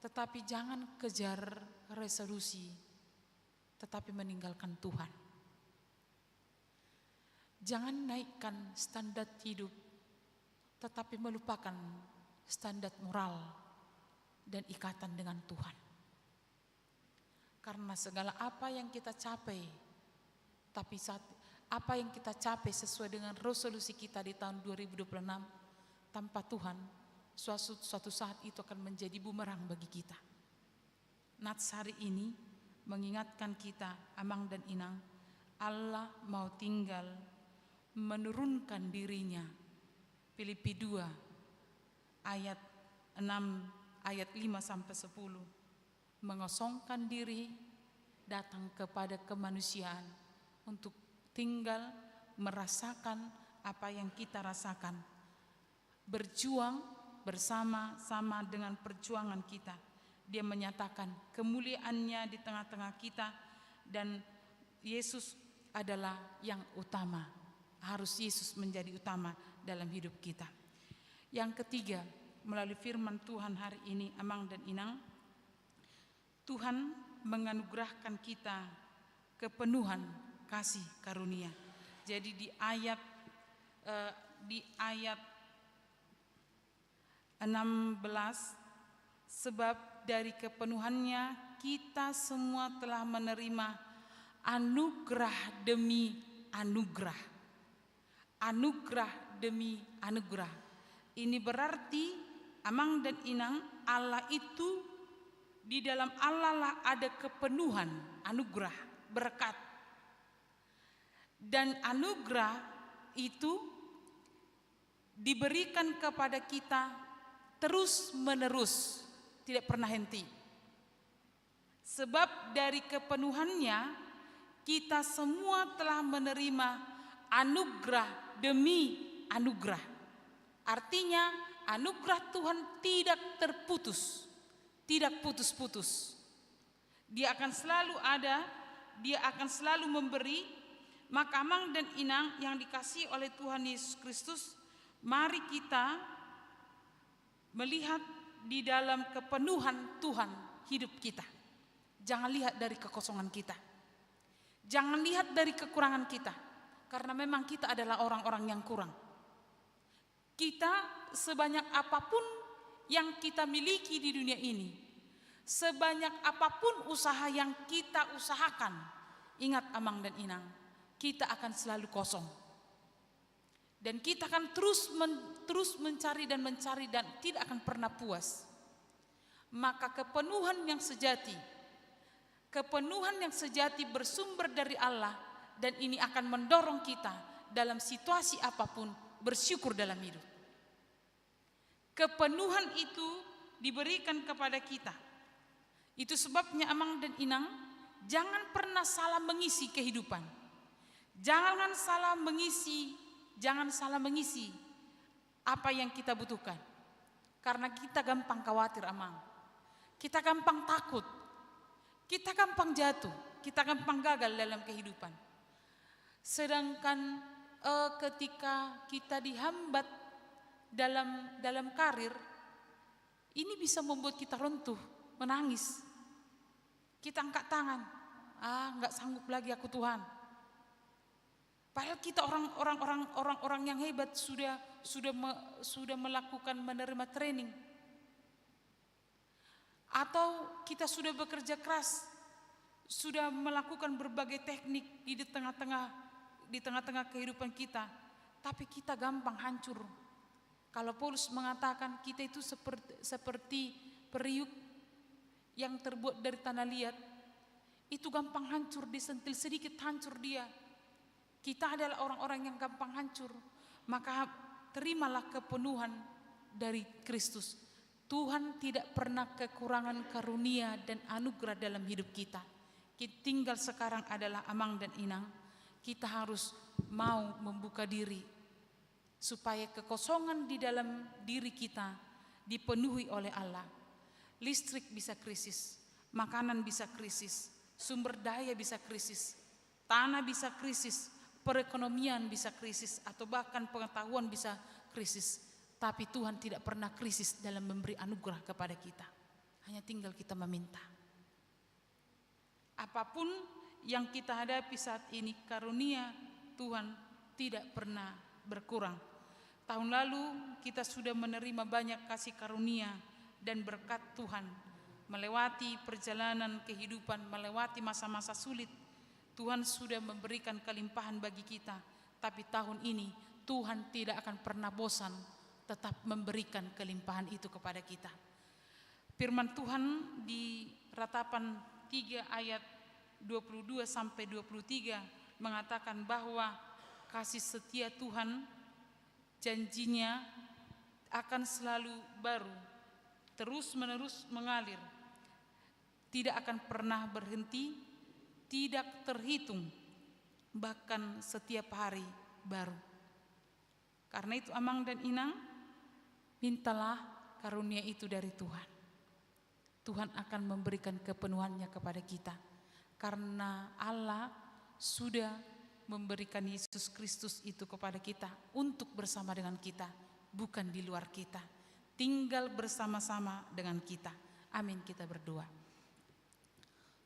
Tetapi jangan kejar resolusi, tetapi meninggalkan Tuhan. Jangan naikkan standar hidup, tetapi melupakan standar moral dan ikatan dengan Tuhan. Karena segala apa yang kita capai, tapi apa yang kita capai sesuai dengan resolusi kita di tahun 2026, tanpa Tuhan, suatu saat itu akan menjadi bumerang bagi kita. Nats hari ini mengingatkan kita, Amang dan Inang, Allah mau tinggal menurunkan dirinya. Filipi 2 ayat 6 ayat 5 sampai 10, mengosongkan diri, datang kepada kemanusiaan untuk tinggal merasakan apa yang kita rasakan, berjuang bersama-sama dengan perjuangan kita. Dia menyatakan kemuliaannya di tengah-tengah kita, dan Yesus adalah yang utama. Harus Yesus menjadi utama dalam hidup kita. Yang ketiga, melalui firman Tuhan hari ini, Amang dan Inang, Tuhan menganugerahkan kita kepenuhan kasih karunia. Jadi di ayat 16, sebab dari kepenuhannya kita semua telah menerima anugerah demi anugerah. Anugerah demi anugerah. Ini berarti, Amang dan Inang, Allah itu, di dalam Allah lah ada kepenuhan, anugerah, berkat. Dan anugerah itu diberikan kepada kita terus menerus, tidak pernah henti. Sebab dari kepenuhannya kita semua telah menerima anugerah demi anugerah. Artinya anugerah Tuhan tidak terputus, tidak putus-putus. Dia akan selalu ada, dia akan selalu memberi. Maka Amang dan Inang yang dikasihi oleh Tuhan Yesus Kristus, mari kita melihat di dalam kepenuhan Tuhan hidup kita. Jangan lihat dari kekosongan kita. Jangan lihat dari kekurangan kita. Karena memang kita adalah orang-orang yang kurang. Kita sebanyak apapun yang kita miliki di dunia ini, sebanyak apapun usaha yang kita usahakan, ingat Amang dan Inang, kita akan selalu kosong. Dan kita akan terus mencari dan tidak akan pernah puas. Maka kepenuhan yang sejati bersumber dari Allah, dan ini akan mendorong kita dalam situasi apapun bersyukur dalam hidup. Kepenuhan itu diberikan kepada kita. Itu sebabnya Amang dan Inang, jangan pernah salah mengisi kehidupan. Jangan salah mengisi apa yang kita butuhkan. Karena kita gampang khawatir, Amang. Kita gampang takut. Kita gampang jatuh. Kita gampang gagal dalam kehidupan. Sedangkan ketika kita dihambat dalam karir, ini bisa membuat kita runtuh, menangis. Kita angkat tangan, nggak sanggup lagi aku Tuhan. Padahal kita orang-orang yang hebat sudah melakukan menerima training, atau kita sudah bekerja keras, sudah melakukan berbagai teknik di tengah-tengah kehidupan kita, tapi kita gampang hancur. Kalau Paulus mengatakan kita itu seperti periuk yang terbuat dari tanah liat, itu gampang hancur, disentil sedikit hancur dia. Kita adalah orang-orang yang gampang hancur. Maka terimalah kepenuhan dari Kristus. Tuhan tidak pernah kekurangan karunia dan anugerah dalam hidup kita. Kita tinggal sekarang adalah Amang dan Inang, kita harus mau membuka diri supaya kekosongan di dalam diri kita dipenuhi oleh Allah. Listrik bisa krisis, makanan bisa krisis, sumber daya bisa krisis, tanah bisa krisis, perekonomian bisa krisis, atau bahkan pengetahuan bisa krisis. Tapi Tuhan tidak pernah krisis dalam memberi anugerah kepada kita. Hanya tinggal kita meminta. Apapun yang kita hadapi saat ini, karunia Tuhan tidak pernah berkurang. Tahun lalu kita sudah menerima banyak kasih karunia dan berkat Tuhan. Melewati perjalanan kehidupan, melewati masa-masa sulit, Tuhan sudah memberikan kelimpahan bagi kita. Tapi tahun ini Tuhan tidak akan pernah bosan tetap memberikan kelimpahan itu kepada kita. Firman Tuhan di Ratapan 3 ayat 22 sampai 23 mengatakan bahwa kasih setia Tuhan, janjinya akan selalu baru, terus-menerus mengalir, tidak akan pernah berhenti, tidak terhitung, bahkan setiap hari baru. Karena itu Amang dan Inang, mintalah karunia itu dari Tuhan. Tuhan akan memberikan kepenuhannya kepada kita. Karena Allah sudah memberikan Yesus Kristus itu kepada kita untuk bersama dengan kita, bukan di luar kita, tinggal bersama-sama dengan kita. Amin, kita berdoa.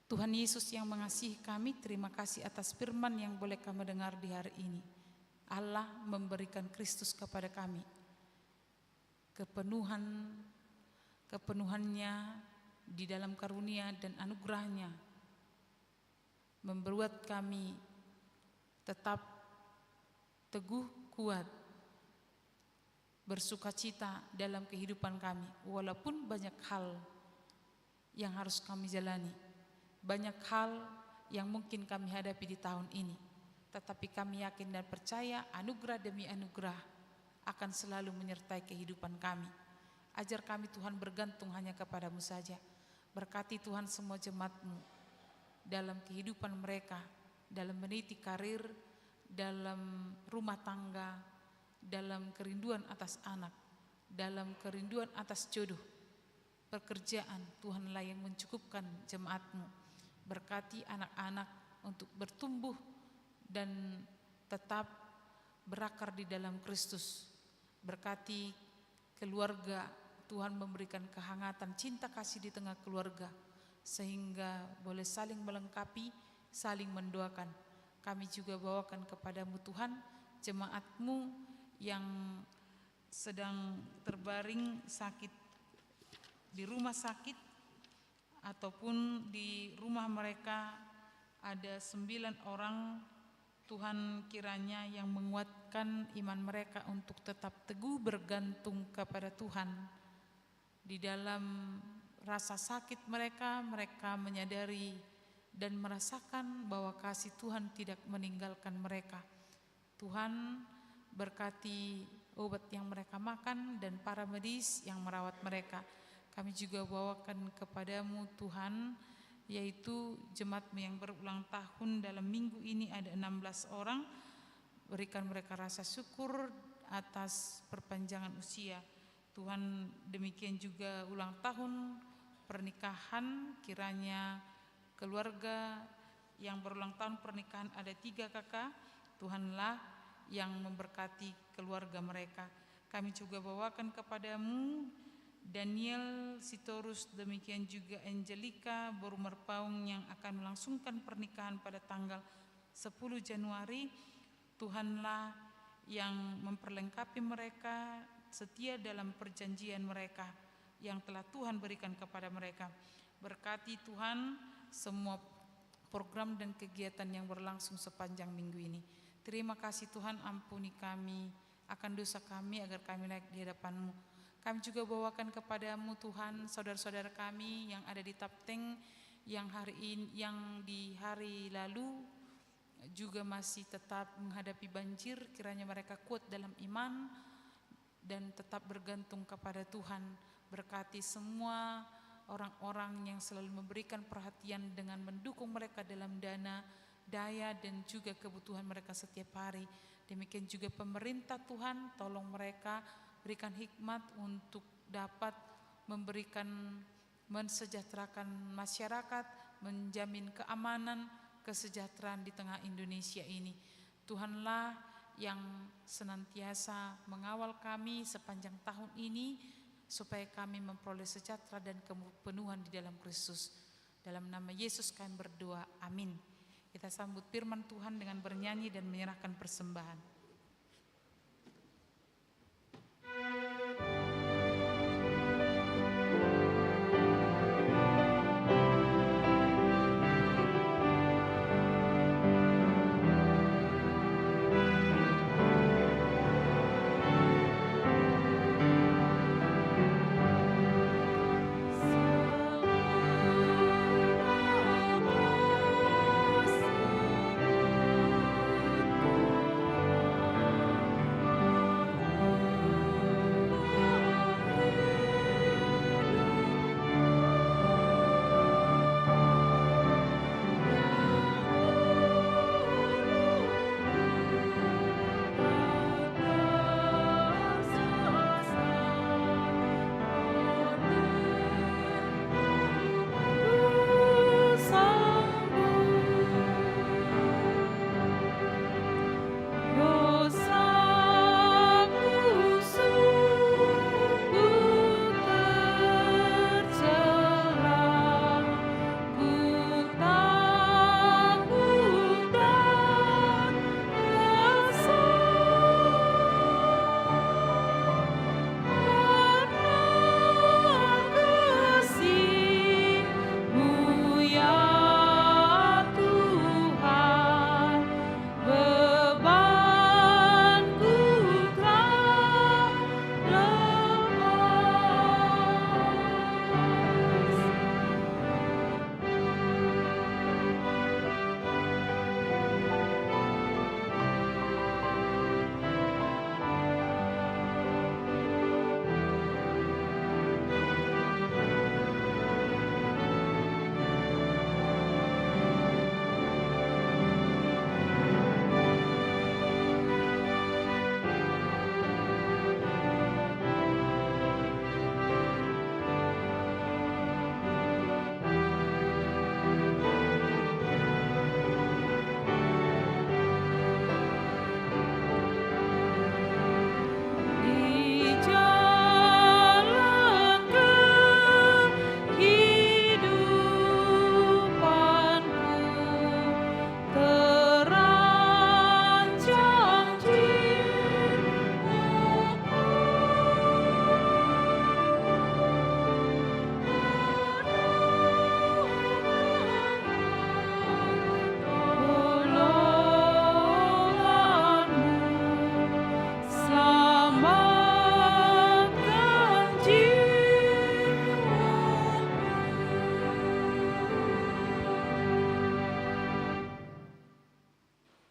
Tuhan Yesus yang mengasihi kami, terima kasih atas firman yang boleh kami dengar di hari ini. Allah memberikan Kristus kepada kami, kepenuhannya di dalam karunia dan anugerahnya membuat kami tetap teguh, kuat, bersukacita dalam kehidupan kami. Walaupun banyak hal yang harus kami jalani, banyak hal yang mungkin kami hadapi di tahun ini, tetapi kami yakin dan percaya anugerah demi anugerah akan selalu menyertai kehidupan kami. Ajar kami Tuhan bergantung hanya kepadamu saja. Berkati Tuhan semua jemaat-Mu dalam kehidupan mereka, dalam meniti karir, dalam rumah tangga, dalam kerinduan atas anak, dalam kerinduan atas jodoh, pekerjaan. Tuhanlah yang mencukupkan jemaat-Mu. Berkati anak-anak untuk bertumbuh dan tetap berakar di dalam Kristus. Berkati keluarga, Tuhan memberikan kehangatan cinta kasih di tengah keluarga, sehingga boleh saling melengkapi, saling mendoakan. Kami juga bawakan kepadamu Tuhan jemaat-Mu yang sedang terbaring sakit di rumah sakit ataupun di rumah mereka. Ada 9 orang. Tuhan kiranya yang menguatkan iman mereka untuk tetap teguh bergantung kepada Tuhan. Di dalam rasa sakit mereka menyadari dan merasakan bahwa kasih Tuhan tidak meninggalkan mereka. Tuhan berkati obat yang mereka makan dan para medis yang merawat mereka. Kami juga bawakan kepadamu Tuhan, yaitu jemaat-Mu yang berulang tahun dalam minggu ini ada 16 orang. Berikan mereka rasa syukur atas perpanjangan usia. Tuhan, demikian juga ulang tahun pernikahan, kiranya keluarga yang berulang tahun pernikahan ada 3 kakak. Tuhanlah yang memberkati keluarga mereka. Kami juga bawakan kepadamu Daniel Sitorus, demikian juga Angelica Borumar Paung yang akan melangsungkan pernikahan pada tanggal 10 Januari. Tuhanlah yang memperlengkapi mereka, setia dalam perjanjian mereka yang telah Tuhan berikan kepada mereka. Berkati Tuhan semua program dan kegiatan yang berlangsung sepanjang minggu ini. Terima kasih Tuhan, ampuni kami akan dosa kami agar kami naik di hadapan-Mu. Kami juga bawakan kepadamu Tuhan saudara-saudara kami yang ada di Tapteng, yang di hari lalu juga masih tetap menghadapi banjir. Kiranya mereka kuat dalam iman dan tetap bergantung kepada Tuhan. Berkati semua orang-orang yang selalu memberikan perhatian dengan mendukung mereka dalam dana, daya dan juga kebutuhan mereka setiap hari. Demikian juga pemerintah Tuhan, tolong mereka, berikan hikmat untuk dapat mensejahterakan masyarakat, menjamin keamanan, kesejahteraan di tengah Indonesia ini. Tuhanlah yang senantiasa mengawal kami sepanjang tahun ini, supaya kami memperoleh sejahtera dan kepenuhan di dalam Kristus. Dalam nama Yesus kami berdoa, amin. Kita sambut firman Tuhan dengan bernyanyi dan menyerahkan persembahan.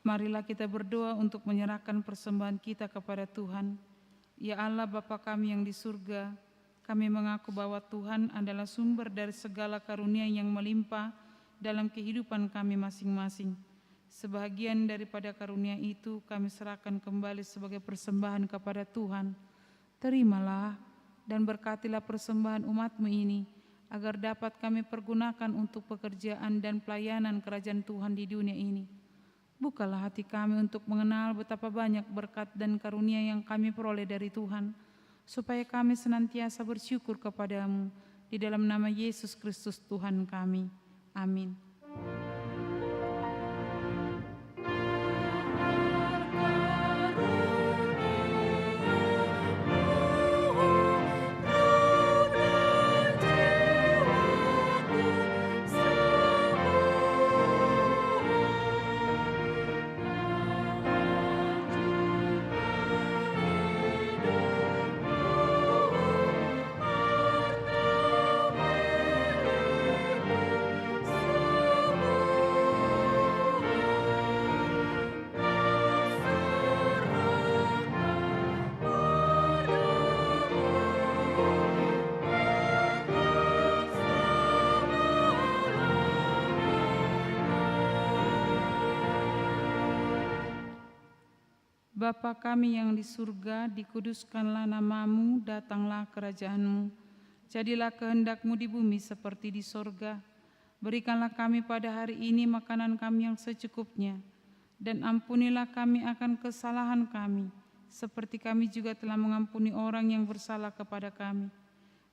Marilah kita berdoa untuk menyerahkan persembahan kita kepada Tuhan. Ya Allah Bapa kami yang di surga, kami mengaku bahwa Tuhan adalah sumber dari segala karunia yang melimpah dalam kehidupan kami masing-masing. Sebahagian daripada karunia itu kami serahkan kembali sebagai persembahan kepada Tuhan. Terimalah dan berkatilah persembahan umat-Mu ini, agar dapat kami pergunakan untuk pekerjaan dan pelayanan kerajaan Tuhan di dunia ini. Bukalah hati kami untuk mengenal betapa banyak berkat dan karunia yang kami peroleh dari Tuhan, supaya kami senantiasa bersyukur kepadamu, di dalam nama Yesus Kristus Tuhan kami. Amin. Bapa kami yang di surga, dikuduskanlah nama-Mu, datanglah kerajaan-Mu. Jadilah kehendak-Mu di bumi seperti di sorga. Berikanlah kami pada hari ini makanan kami yang secukupnya, dan ampunilah kami akan kesalahan kami, seperti kami juga telah mengampuni orang yang bersalah kepada kami.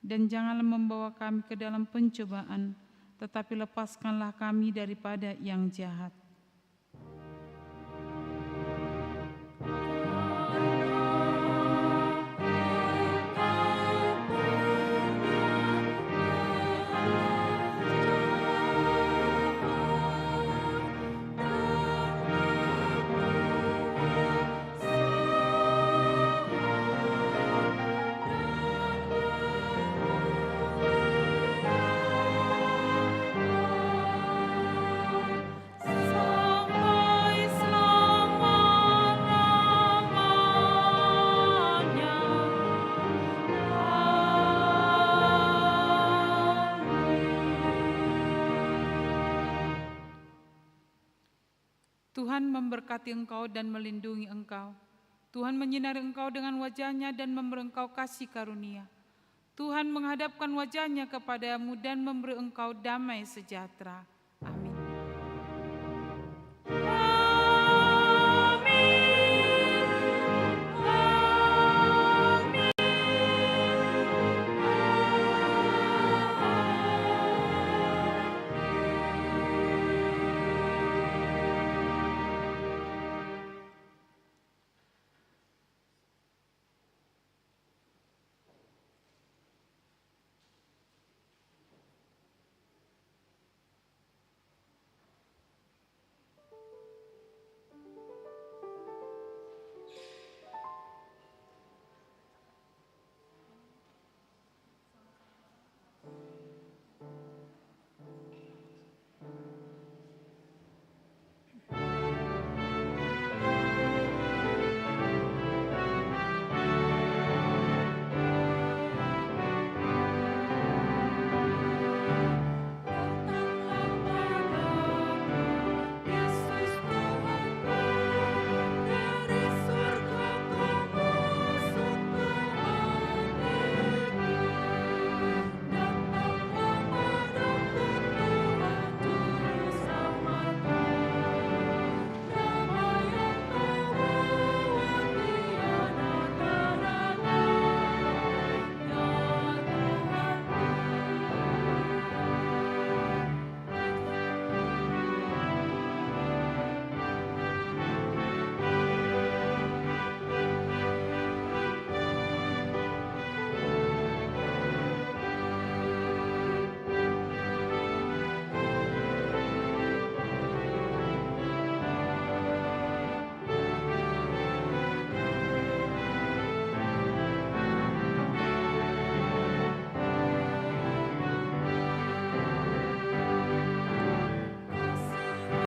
Dan janganlah membawa kami ke dalam pencobaan, tetapi lepaskanlah kami daripada yang jahat. Tuhan memberkati engkau dan melindungi engkau. Tuhan menyinari engkau dengan wajah-Nya dan memberi engkau kasih karunia. Tuhan menghadapkan wajah-Nya kepadamu dan memberi engkau damai sejahtera.